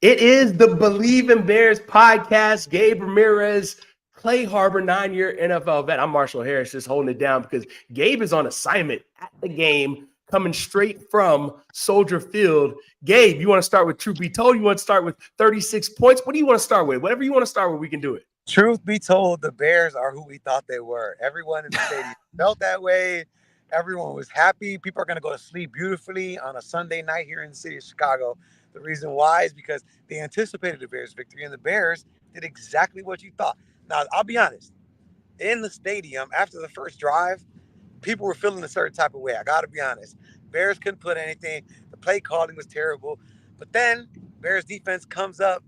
It is the Believe in Bears podcast. Gabe Ramirez, Clay Harbor, 9-year NFL vet. I'm Marshall Harris, just holding it down because Gabe is on assignment at the game, coming straight from Soldier Field. Gabe, you want to start with Truth Be Told? You want to start with 36 points? What do you want to start with? Whatever you want to start with, we can do it. Truth be told, the Bears are who we thought they were. Everyone in the stadium felt that way. Everyone was happy. People are going to go to sleep beautifully on a Sunday night here in the city of Chicago. The reason why is because they anticipated the Bears' victory, and the Bears did exactly what you thought. Now, I'll be honest. In the stadium, after the first drive, people were feeling a certain type of way. I got to be honest. Bears couldn't put anything. The play calling was terrible. But then Bears defense comes up.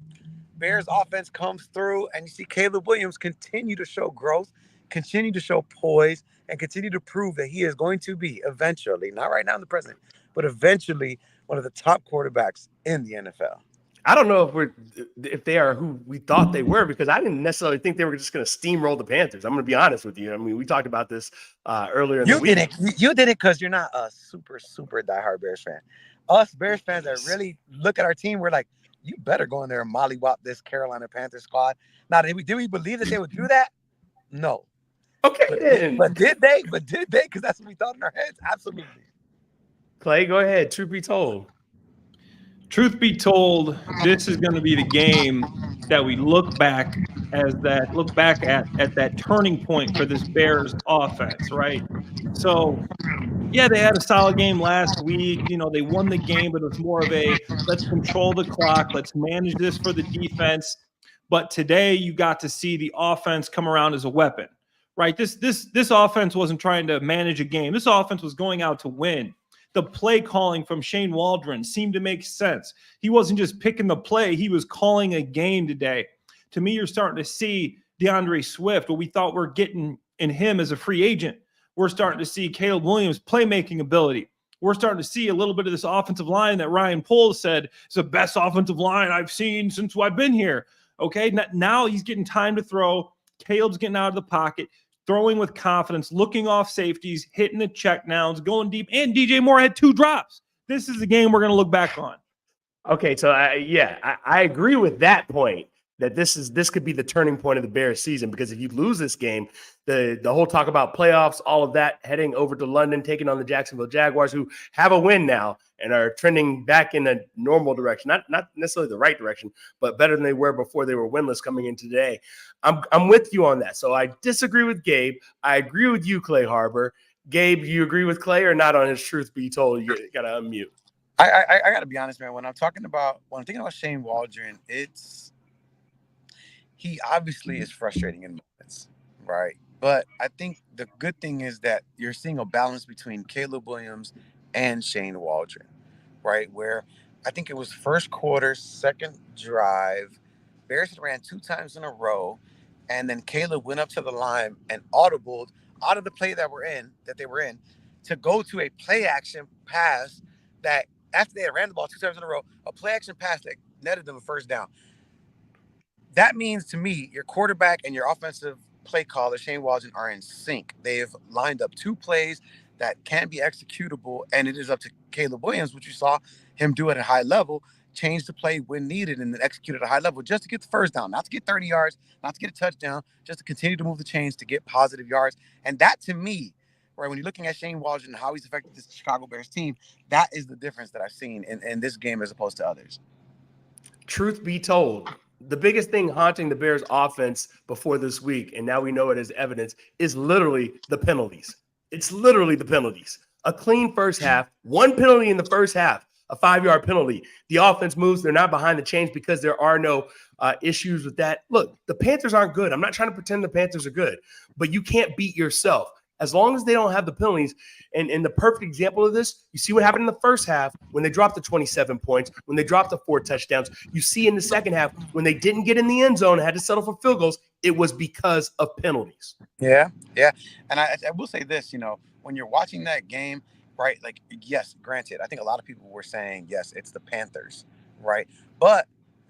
Bears offense comes through, and you see Caleb Williams continue to show growth, continue to show poise, and continue to prove that he is going to be eventually, not right now in the present, but eventually one of the top quarterbacks in the NFL. I don't know if they are who we thought they were, because I didn't necessarily think they were just going to steamroll the Panthers. I'm going to be honest with you. I mean, we talked about this earlier in the week. You did it because you're not a super diehard Bears fan. Us Bears fans that really look at our team, we're like, you better go in there and mollywop this Carolina Panthers squad. Now, did we believe that they would do that? No. Okay, then. But did they? Because that's what we thought in our heads. Absolutely. Clay, go ahead. Truth be told. Truth be told, this is going to be the game that we look back at that turning point for this Bears offense, right? So, yeah, they had a solid game last week. You know, they won the game, but it was more of a let's control the clock, let's manage this for the defense. But today, you got to see the offense come around as a weapon, right? This offense wasn't trying to manage a game. This offense was going out to win. The play calling from Shane Waldron seemed to make sense. He wasn't just picking the play. He was calling a game today. To me, you're starting to see DeAndre Swift, what we thought we're getting in him as a free agent. We're starting to see Caleb Williams' playmaking ability. We're starting to see a little bit of this offensive line that Ryan Poles said is the best offensive line I've seen since I've been here. Okay, now he's getting time to throw. Caleb's getting out of the pocket, throwing with confidence, looking off safeties, hitting the check downs, going deep, and DJ Moore had 2 drops. This is the game we're going to look back on. Okay, so I agree with that point, that this could be the turning point of the Bears season, because if you lose this game, the whole talk about playoffs, all of that, heading over to London, taking on the Jacksonville Jaguars, who have a win now and are trending back in a normal direction, not necessarily the right direction, but better than they were before they were winless coming in today. I'm with you on that. So I disagree with Gabe. I agree with you, Clay Harbor. Gabe, you agree with Clay or not on his truth be told? You got to unmute. I got to be honest, man. When I'm thinking about Shane Waldron, he obviously is frustrating in moments, right? But I think the good thing is that you're seeing a balance between Caleb Williams and Shane Waldron, right? Where I think it was first quarter, second drive, Bears had ran 2 times in a row, and then Caleb went up to the line and audibled out of the play that they were in, to go to a play action pass that, after they had ran the ball 2 times in a row, a play action pass that netted them a first down. That means to me, your quarterback and your offensive play caller, Shane Waldron, are in sync. They've lined up 2 plays that can be executable, and it is up to Caleb Williams, which you saw him do at a high level, change the play when needed and then execute at a high level just to get the first down, not to get 30 yards, not to get a touchdown, just to continue to move the chains to get positive yards. And that, to me, right, when you're looking at Shane Waldron and how he's affected this Chicago Bears team, that is the difference that I've seen in this game as opposed to others. Truth be told, the biggest thing haunting the Bears offense before this week, and now we know it as evidence, is literally the penalties. It's literally the penalties. A clean first half, 1 penalty in the first half, a 5-yard penalty. The offense moves. They're not behind the chains because there are no issues with that. Look, the Panthers aren't good. I'm not trying to pretend the Panthers are good, but you can't beat yourself. As long as they don't have the penalties, and the perfect example of this, you see what happened in the first half when they dropped the 27 points, when they dropped the 4 touchdowns. You see in the second half when they didn't get in the end zone and had to settle for field goals, it was because of penalties. Yeah. And I will say this, when you're watching that game, right, like, yes, granted, I think a lot of people were saying, yes, it's the Panthers, right? But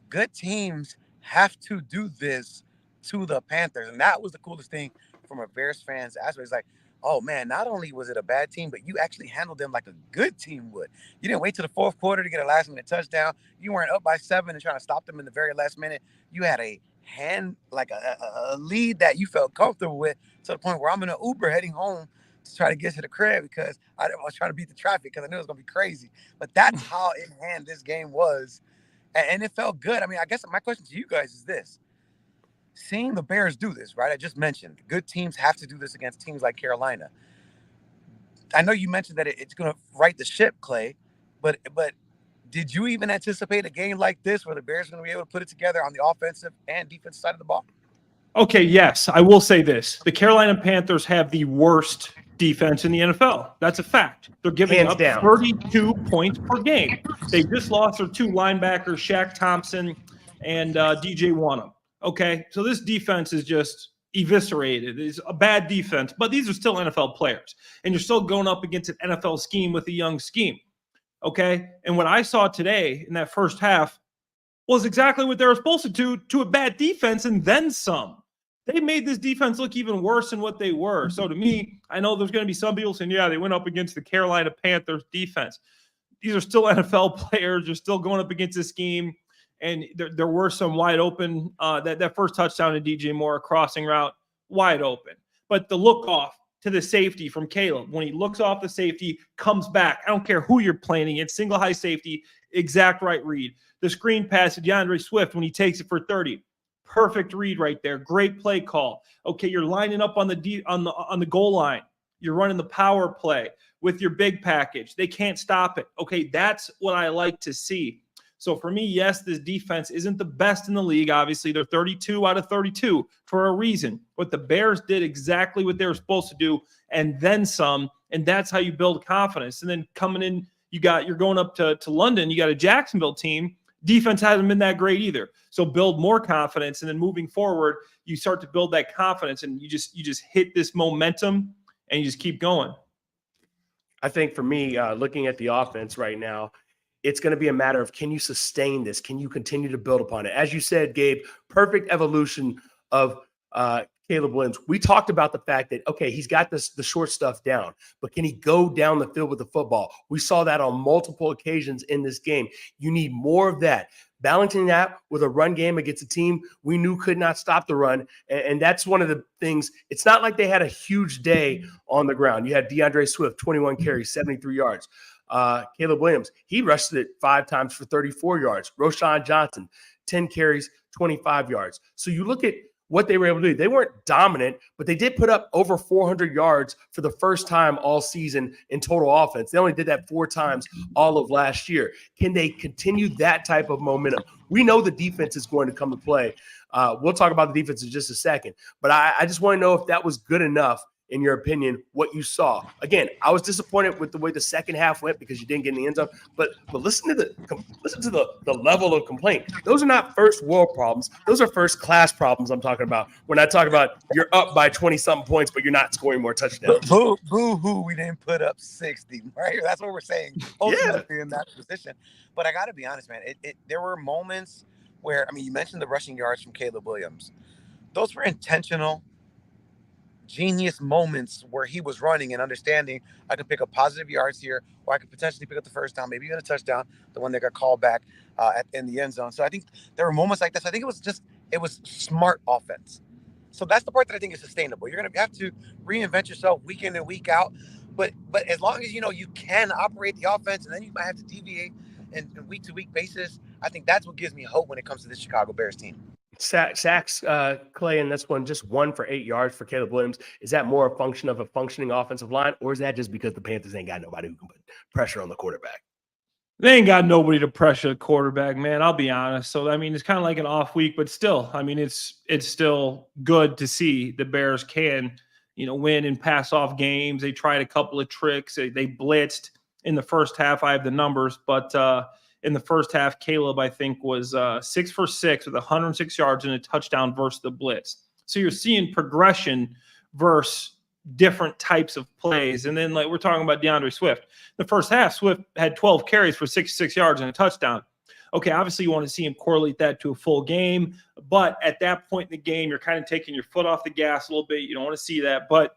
good teams have to do this to the Panthers. And that was the coolest thing from a Bears fan's aspect. It's like, oh man, not only was it a bad team, but you actually handled them like a good team would. You didn't wait till the fourth quarter to get a last minute touchdown. You weren't up by 7 and trying to stop them in the very last minute. You had a a lead that you felt comfortable with, to the point where I'm in an Uber heading home to try to get to the crib because I was trying to beat the traffic because I knew it was going to be crazy. But that's how in hand this game was. And it felt good. I mean, I guess my question to you guys is this. Seeing the Bears do this, right? I just mentioned good teams have to do this against teams like Carolina. I know you mentioned that it's going to right the ship, Clay, but did you even anticipate a game like this where the Bears are going to be able to put it together on the offensive and defensive side of the ball? Okay, yes, I will say this. The Carolina Panthers have the worst defense in the NFL. That's a fact. They're giving Hands up down. 32 points per game. They just lost their 2 linebackers, Shaq Thompson and DJ Wanham. Okay, so this defense is just eviscerated. It's a bad defense, but these are still NFL players. And you're still going up against an NFL scheme with a young scheme. Okay, and what I saw today in that first half was exactly what they were supposed to do to a bad defense and then some. They made this defense look even worse than what they were. So to me, I know there's going to be some people saying, yeah, they went up against the Carolina Panthers defense. These are still NFL players. They're still going up against this scheme. And there were some wide open, that first touchdown to DJ Moore, a crossing route, wide open. But the look off to the safety from Caleb, when he looks off the safety, comes back. I don't care who you're playing against, single high safety, exact right read. The screen pass to DeAndre Swift when he takes it for 30. Perfect read right there. Great play call. Okay, you're lining up on the goal line. You're running the power play with your big package. They can't stop it. Okay, that's what I like to see. So for me, yes, this defense isn't the best in the league. Obviously, they're 32 out of 32 for a reason. But the Bears did exactly what they were supposed to do and then some, and that's how you build confidence. And then coming in, you're going up to London. You got a Jacksonville team. Defense hasn't been that great either. So build more confidence, and then moving forward, you start to build that confidence, and you just hit this momentum, and you just keep going. I think for me, looking at the offense right now, it's going to be a matter of, can you sustain this? Can you continue to build upon it? As you said, Gabe, perfect evolution of Caleb Williams. We talked about the fact that, okay, he's got the short stuff down, but can he go down the field with the football? We saw that on multiple occasions in this game. You need more of that. Balancing that with a run game against a team we knew could not stop the run. And that's one of the things. It's not like they had a huge day on the ground. You had DeAndre Swift, 21 carries, 73 yards. Caleb Williams, he rushed it 5 times for 34 yards. Roschon Johnson, 10 carries, 25 yards. So you look at what they were able to do. They weren't dominant, but they did put up over 400 yards for the first time all season in total offense. They only did that 4 times all of last year. Can they continue that type of momentum? We know the defense is going to come to play. We'll talk about the defense in just a second, but I just want to know if that was good enough, in your opinion, what you saw. Again, I was disappointed with the way the second half went because you didn't get in the end zone. But listen to the level of complaint. Those are not first world problems. Those are first class problems I'm talking about. When I talk about you're up by 20-something points, but you're not scoring more touchdowns. Boo hoo, we didn't put up 60, right? That's what we're saying. Ultimately in that position. But I got to be honest, man. There were moments where, I mean, you mentioned the rushing yards from Caleb Williams. Those were intentional, genius moments where he was running and understanding I could pick up positive yards here, or I could potentially pick up the first down, maybe even a touchdown, the one that got called back in the end zone. So I think there were moments like this. I think it was smart offense. So that's the part that I think is sustainable. You're going to have to reinvent yourself week in and week out. But as long as, you can operate the offense, and then you might have to deviate in week-to-week basis, I think that's what gives me hope when it comes to this Chicago Bears team. Sacks, Clay, and that's just 1 for 8 yards for Caleb Williams. Is that more a function of a functioning offensive line, or is that just because the Panthers ain't got nobody who can put pressure on the quarterback? They ain't got nobody to pressure the quarterback, man. I'll be honest. So, I mean, it's kind of like an off week, but still, I mean, it's still good to see the Bears can, win and pass off games. They tried a couple of tricks. They blitzed in the first half. I have the numbers, but in the first half, Caleb, I think, was 6 for 6 with 106 yards and a touchdown versus the blitz. So you're seeing progression versus different types of plays. And then, like, we're talking about DeAndre Swift. The first half, Swift had 12 carries for 66 yards and a touchdown. Okay, obviously you want to see him correlate that to a full game, but at that point in the game, you're kind of taking your foot off the gas a little bit. You don't want to see that. But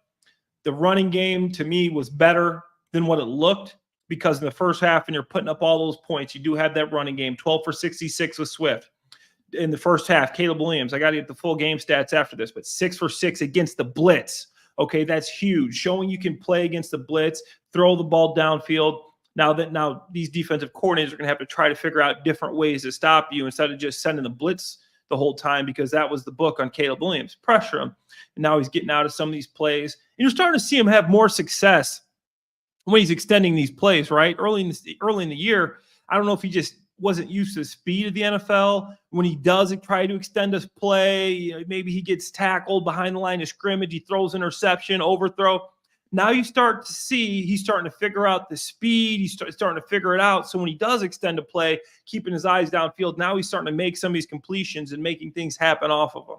The running game to me was better than what it looked, because in the first half, and you're putting up all those points, you do have that running game. 12 for 66 with Swift in the first half. Caleb Williams, I got to get the full game stats after this, but 6 for 6 against the blitz. Okay, that's huge. Showing you can play against the blitz, throw the ball downfield. Now these defensive coordinators are going to have to try to figure out different ways to stop you instead of just sending the blitz the whole time, because that was the book on Caleb Williams. Pressure him. And now he's getting out of some of these plays. And you're starting to see him have more success when he's extending these plays, right? Early in the year, I don't know if he just wasn't used to the speed of the NFL. When he does try to extend his play, maybe he gets tackled behind the line of scrimmage, he throws interception, overthrow. Now you start to see he's starting to figure out the speed. He's starting to figure it out. So when he does extend a play, keeping his eyes downfield, now he's starting to make some of these completions and making things happen off of them.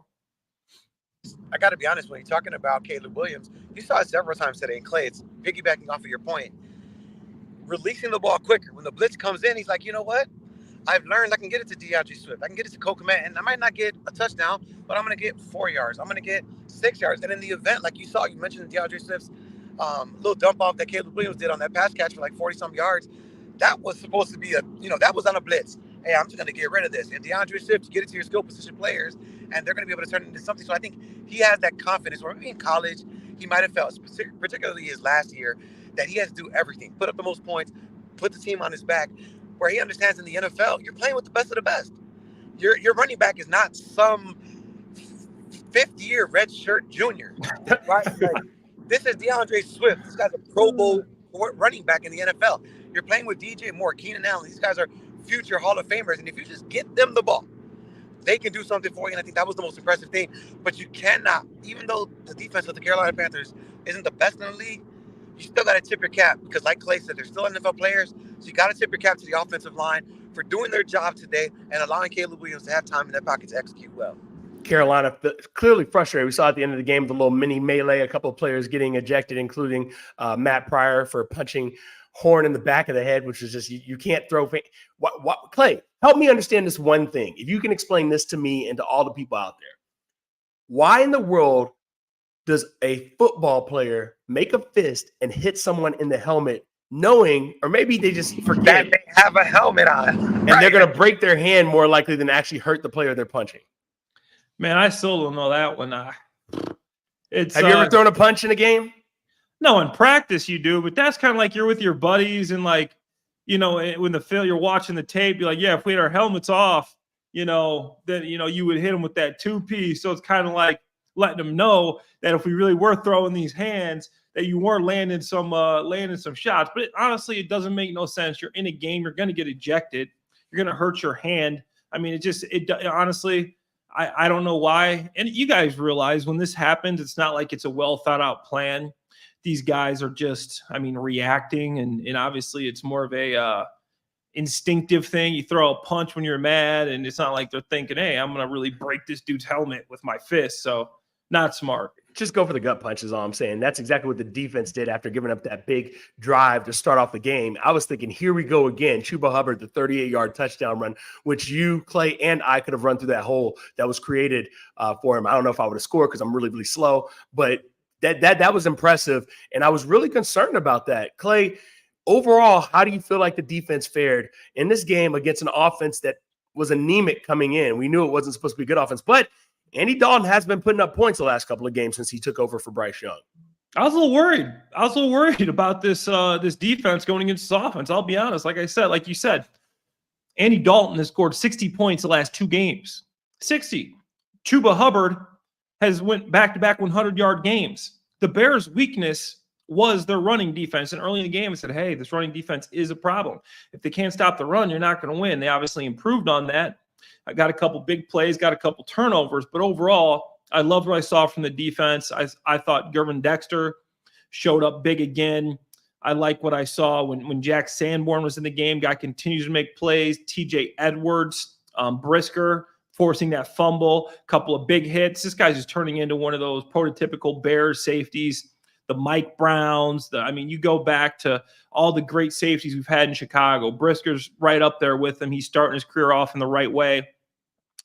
I got to be honest, when you're talking about Caleb Williams, you saw it several times today. And Clay, it's piggybacking off of your point. Releasing the ball quicker. When the blitz comes in, he's like, you know what? I've learned I can get it to DeAndre Swift. I can get it to Cole Kmet, and I might not get a touchdown, but I'm going to get 4 yards. I'm going to get 6 yards. And in the event, like you saw, you mentioned DeAndre Swift's little dump off that Caleb Williams did on that pass catch for like 40-some yards. That was supposed to be that was on a blitz. Hey, I'm just going to get rid of this. And DeAndre Swift, you get it to your skill position players, and they're going to be able to turn it into something. So I think he has that confidence. Or maybe in college, he might have felt, particularly his last year, that he has to do everything, put up the most points, put the team on his back, where he understands in the NFL, you're playing with the best of the best. Your running back is not some fifth-year redshirt junior, right? Like, this is DeAndre Swift. This guy's a Pro Bowl running back in the NFL. You're playing with DJ Moore, Keenan Allen. These guys are future Hall of Famers, and if you just get them the ball, they can do something for you, and I think that was the most impressive thing. But you cannot, even though the defense of the Carolina Panthers isn't the best in the league, you still got to tip your cap, because like Clay said, they're still NFL players, so you got to tip your cap to the offensive line for doing their job today and allowing Caleb Williams to have time in their pocket to execute well. Carolina clearly frustrated. We saw at the end of the game the little mini melee, a couple of players getting ejected, including Matt Pryor for punching Horn in the back of the head, which is just you can't throw. Clay, help me understand this one thing. If you can explain this to me and to all the people out there, why in the world does a football player make a fist and hit someone in the helmet, knowing, or maybe they just forget that they have a helmet on, and they're going to break their hand more likely than actually hurt the player they're punching? Man, I still don't know that one. Have you ever thrown a punch in a game? No, in practice you do, but that's kind of like you're with your buddies and when you're watching the tape, you're like, yeah, if we had our helmets off, then you would hit them with that 2-piece. So it's kind of like letting them know that if we really were throwing these hands, that you weren't landing some shots. But honestly, it doesn't make no sense. You're in a game, you're going to get ejected, you're going to hurt your hand. I mean, honestly, I don't know why. And you guys realize when this happens, it's not like it's a well thought out plan. These guys are just, reacting. And obviously it's more of a instinctive thing. You throw a punch when you're mad, and it's not like they're thinking, hey, I'm going to really break this dude's helmet with my fist. So not smart. Just go for the gut punch is all I'm saying. That's exactly what the defense did after giving up that big drive to start off the game. I was thinking, here we go again. Chuba Hubbard, the 38-yard touchdown run, which you, Clay, and I could have run through that hole that was created for him. I don't know if I would have scored because I'm really, really slow, but that was impressive, and I was really concerned about that. Clay, overall, how do you feel like the defense fared in this game against an offense that was anemic coming in? We knew it wasn't supposed to be a good offense, but Andy Dalton has been putting up points the last couple of games since he took over for Bryce Young. I was a little worried about this defense going against this offense. I'll be honest. Like you said, Andy Dalton has scored 60 points the last 2 games. 60. Chuba Hubbard has went back-to-back 100-yard games. The Bears' weakness was their running defense. And early in the game, I said, hey, this running defense is a problem. If they can't stop the run, you're not going to win. They obviously improved on that. I got a couple big plays, got a couple turnovers, but overall, I loved what I saw from the defense. I thought Gervin Dexter showed up big again. I like what I saw when Jack Sanborn was in the game. Guy continues to make plays. TJ Edwards, Brisker forcing that fumble, a couple of big hits. This guy's just turning into one of those prototypical Bears safeties. The Mike Browns, you go back to all the great safeties we've had in Chicago. Brisker's right up there with him. He's starting his career off in the right way.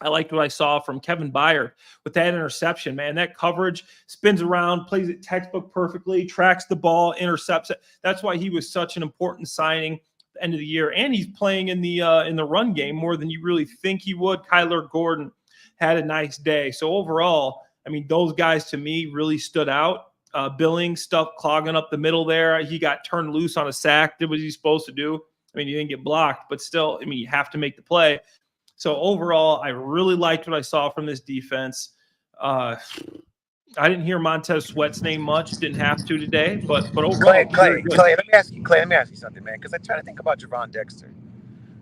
I liked what I saw from Kevin Byard with that interception, man. That coverage spins around, plays it textbook perfectly, tracks the ball, intercepts it. That's why he was such an important signing at the end of the year. And he's playing in the run game more than you really think he would. Kyler Gordon had a nice day. So overall, I mean, those guys to me really stood out. Billings stuff clogging up the middle there. He got turned loose on a sack, did what he's supposed to do. I mean, he didn't get blocked, but still, I mean, you have to make the play. So overall, I really liked what I saw from this defense. I didn't hear Montez Sweat's name much. Didn't have to today, but overall, Clay, let me ask you something, man. Because I try to think about Javon Dexter,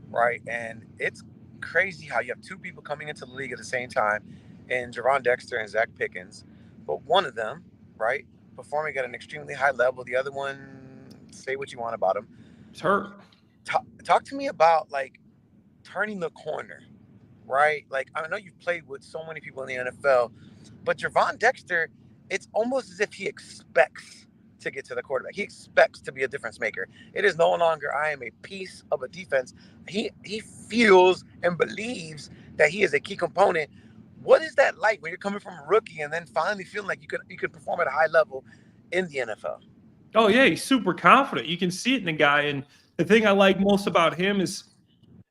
right? And it's crazy how you have two people coming into the league at the same time, and Javon Dexter and Zach Pickens, but one of them, right, performing at an extremely high level. The other one, say what you want about him, it's hurt. Talk to me about like turning the corner, right? Like, I know you've played with so many people in the NFL, but Javon Dexter, it's almost as if he expects to get to the quarterback. He expects to be a difference maker. It is no longer, I am a piece of a defense. He feels and believes that he is a key component. What is that like when you're coming from a rookie and then finally feeling like you could perform at a high level in the NFL? Oh, yeah, he's super confident. You can see it in the guy. And the thing I like most about him is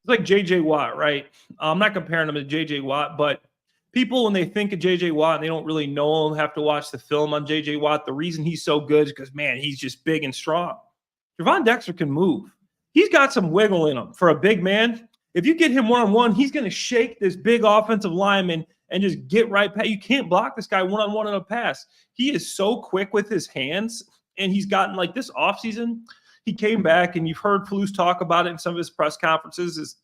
like J.J. Watt, right? I'm not comparing him to J.J. Watt, but people, when they think of J.J. Watt and they don't really know him, have to watch the film on J.J. Watt. The reason he's so good is because, man, he's just big and strong. Javon Dexter can move. He's got some wiggle in him for a big man. If you get him one-on-one, he's going to shake this big offensive lineman and just get right past. You can't block this guy one-on-one in a pass. He is so quick with his hands, and he's gotten, like, this offseason – he came back, and you've heard Palouse talk about it in some of his press conferences, is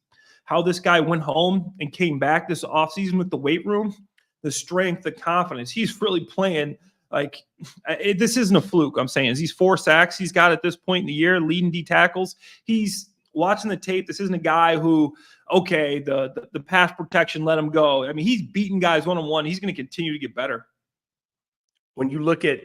how this guy went home and came back this offseason with the weight room, the strength, the confidence. He's really playing like this isn't a fluke. I'm saying he's 4 sacks he's got at this point in the year, leading D tackles. He's watching the tape. This isn't a guy who, okay, the pass protection, let him go. I mean, he's beating guys one-on-one. He's going to continue to get better. When you look at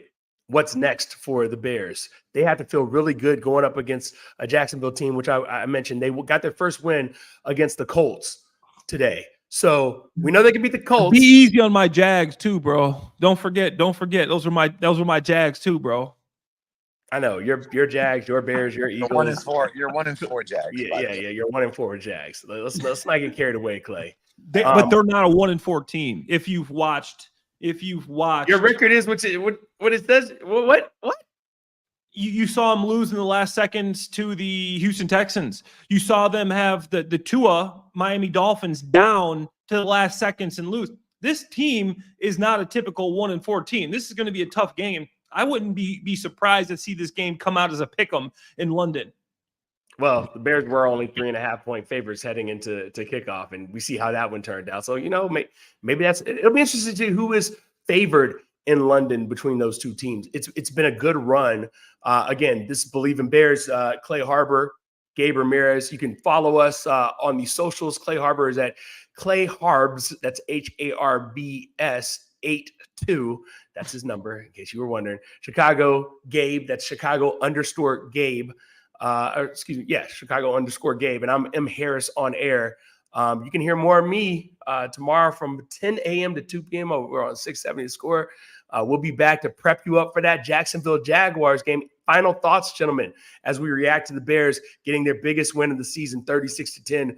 what's next for the Bears, they have to feel really good going up against a Jacksonville team, which I mentioned. They got their first win against the Colts today. So we know they can beat the Colts. Be easy on my Jags too, bro. Don't forget. Those were my Jags too, bro. I know your Jags, your Bears, your Eagles. You're 1-4 Jags. Yeah. You're 1-4 Jags. Let's not get carried away, Clay. But they're not a 1-4 team. If you've watched, your record is what it says. What? You saw them lose in the last seconds to the Houston Texans. You saw them have the Tua Miami Dolphins down to the last seconds and lose. This team is not a typical 1-4 team. This is going to be a tough game. I wouldn't be surprised to see this game come out as a pick'em in London. Well, the Bears were only 3.5-point favorites heading into kickoff, and we see how that one turned out. So, maybe it'll be interesting to see who is favored in London between those two teams. It's been a good run. Again, this is Believe in Bears. Clay Harbor, Gabe Ramirez. You can follow us on the socials. Clay Harbor is at Clay Harbs. That's HARBS 82. That's his number, in case you were wondering. Chicago Gabe. That's Chicago_Gabe. Chicago_Gabe. And I'm M. Harris on air. You can hear more of me tomorrow from 10 a.m. to 2 p.m. over on 670 The Score. We'll be back to prep you up for that Jacksonville Jaguars game. Final thoughts, gentlemen, as we react to the Bears getting their biggest win of the season, 36-10.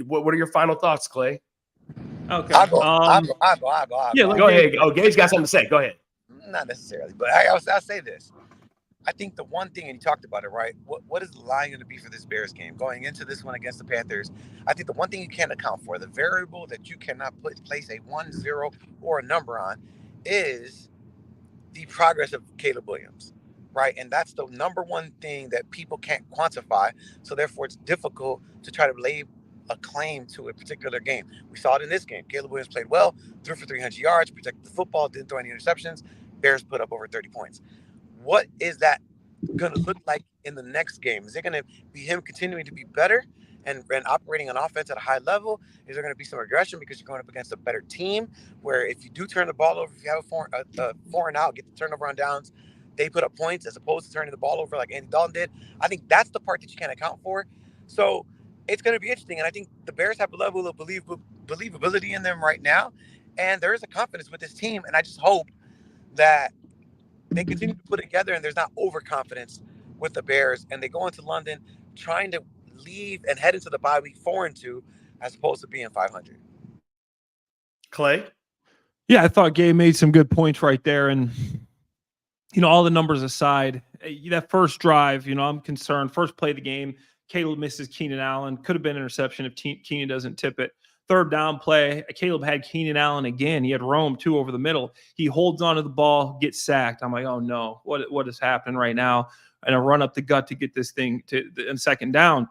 What are your final thoughts, Clay? Okay. I'll go. Yeah, go ahead. Oh, Gabe's got something to say. Go ahead. Not necessarily, but I'll say this. I think the one thing, and you talked about it, right? What is the line going to be for this Bears game going into this one against the Panthers? I think the one thing you can't account for, the variable that you cannot place a 1-0 or a number on, is the progress of Caleb Williams, right? And that's the number one thing that people can't quantify. So therefore, it's difficult to try to lay a claim to a particular game. We saw it in this game. Caleb Williams played well, threw for 300 yards, protected the football, didn't throw any interceptions. Bears put up over 30 points. What is that going to look like in the next game? Is it going to be him continuing to be better and operating on offense at a high level? Is there going to be some aggression because you're going up against a better team where if you do turn the ball over, if you have a four and out, get the turnover on downs, they put up points as opposed to turning the ball over like Andy Dalton did? I think that's the part that you can't account for. So it's going to be interesting. And I think the Bears have a level of believability in them right now. And there is a confidence with this team. And I just hope that they continue to put it together and there's not overconfidence with the Bears. And they go into London trying to leave and head into the bye week 4-2 as opposed to being 500. Clay? Yeah, I thought Gabe made some good points right there. And, all the numbers aside, that first drive, I'm concerned. First play of the game, Caleb misses Keenan Allen. Could have been an interception if Keenan doesn't tip it. Third down play, Caleb had Keenan Allen again. He had Rome, too, over the middle. He holds onto the ball, gets sacked. I'm like, oh, no, what is happening right now? And I run up the gut to get this thing in second down.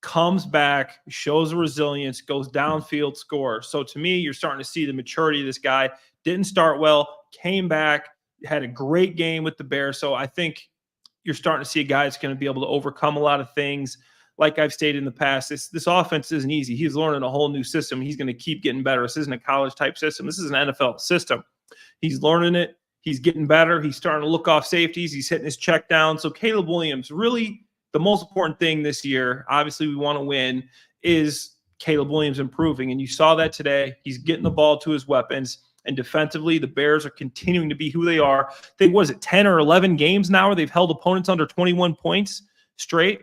Comes back, shows resilience, goes downfield, scores. So to me, you're starting to see the maturity of this guy. Didn't start well, came back, had a great game with the Bears. So I think you're starting to see a guy that's going to be able to overcome a lot of things. Like I've stated in the past, this offense isn't easy. He's learning a whole new system. He's going to keep getting better. This isn't a college-type system. This is an NFL system. He's learning it. He's getting better. He's starting to look off safeties. He's hitting his check down. So Caleb Williams, really the most important thing this year, obviously we want to win, is Caleb Williams improving. And you saw that today. He's getting the ball to his weapons. And defensively, the Bears are continuing to be who they are. They, 10 or 11 games now where they've held opponents under 21 points straight.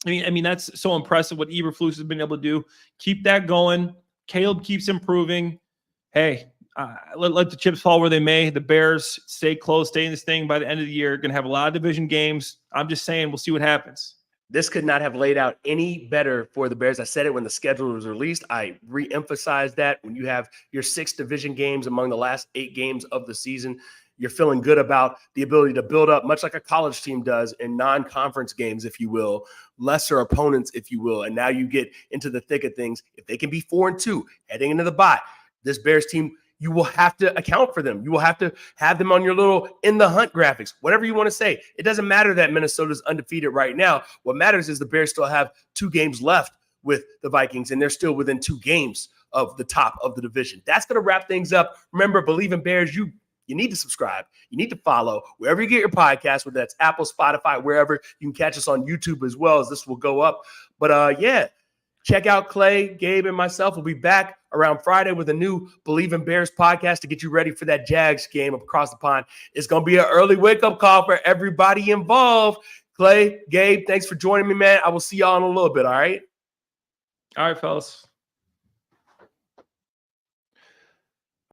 I mean that's so impressive what Eberflus has been able to do. Keep that going. Caleb keeps improving. Hey, let the chips fall where they may. The Bears stay close, stay in this thing by the end of the year. Going to have a lot of division games. I'm just saying we'll see what happens. This could not have laid out any better for the Bears. I said it when the schedule was released. I re-emphasized that when you have your 6 division games among the last 8 games of the season, you're feeling good about the ability to build up, much like a college team does in non-conference games, if you will, lesser opponents, if you will. And now you get into the thick of things. If they can be 4-2 heading into the bye, this Bears team, you will have to account for them. You will have to have them on your little in the hunt graphics, whatever you want to say. It doesn't matter that Minnesota's undefeated right now. What matters is the Bears still have 2 games left with the Vikings, and they're still within 2 games of the top of the division. That's going to wrap things up. Remember, Believe in Bears, you need to subscribe. You need to follow wherever you get your podcast, whether that's Apple, Spotify, wherever. You can catch us on YouTube as well, as this will go up. But yeah, check out Clay, Gabe, and myself. We'll be back around Friday with a new Believe in Bears podcast to get you ready for that Jags game across the pond. It's going to be an early wake-up call for everybody involved. Clay, Gabe, thanks for joining me, man. I will see y'all in a little bit, all right? All right, fellas.